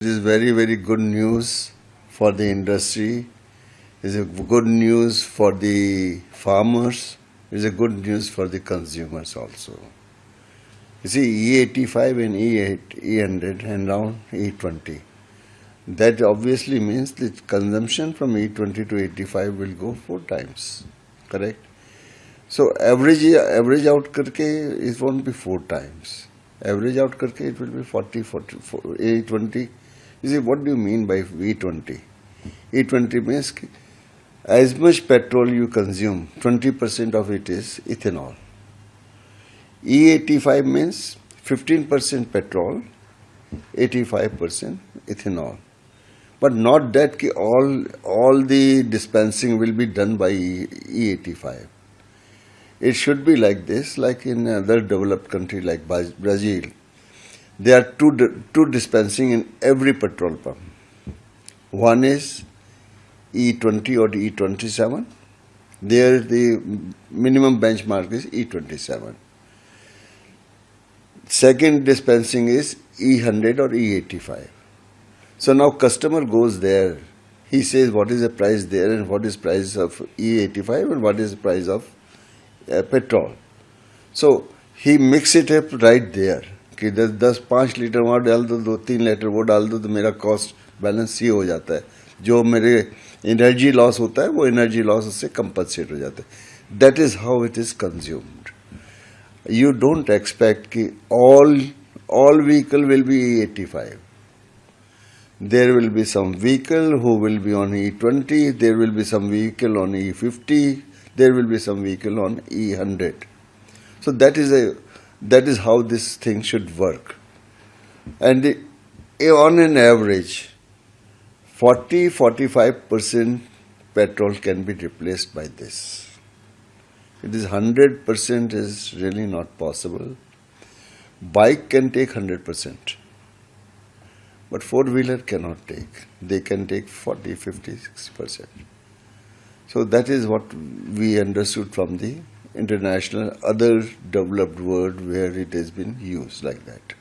It is very, very good news for the industry. It is a good news for the farmers. It is a good news for the consumers also. You see, E85 and E100 and now E20. That obviously means the consumption from E20 to 85 will go 4 times. Correct? So average out करके it won't be 4 times. Average out करके it will be 40, E20. You see, what do you mean by E20? E20 means as much petrol you consume, 20% of it is ethanol. E85 means 15% petrol, 85% ethanol. But not that all the dispensing will be done by E85. It should be like this, like in other developed country like Brazil. There are two dispensing in every petrol pump. One is E20 or E27. There the minimum benchmark is E27. Second dispensing is E100 or E85. So now customer goes there. He says what is the price there and what is price of E85 and what is the price of petrol. So he mix it up right there. कि 10-5 litre वहाँ डाल दो 2-3 litre वो डाल दो तो मेरा cost balance ये हो जाता है. जो मेरे एनर्जी लॉस होता है वो एनर्जी लॉस उससे कंपनसेट हो जाता है. That is how it is consumed. You don't expect कि all vehicle will be E85. There will be some vehicle who will be on E20, there will be some vehicle on E50, there will be some vehicle on E100. So that is how this thing should work. And on an average, 40-45% petrol can be replaced by this. It is 100% is really not possible. Bike can take 100%, but four-wheeler cannot take. They can take 40, 50, 60%. So that is what we understood from the international, other developed world where it has been used like that.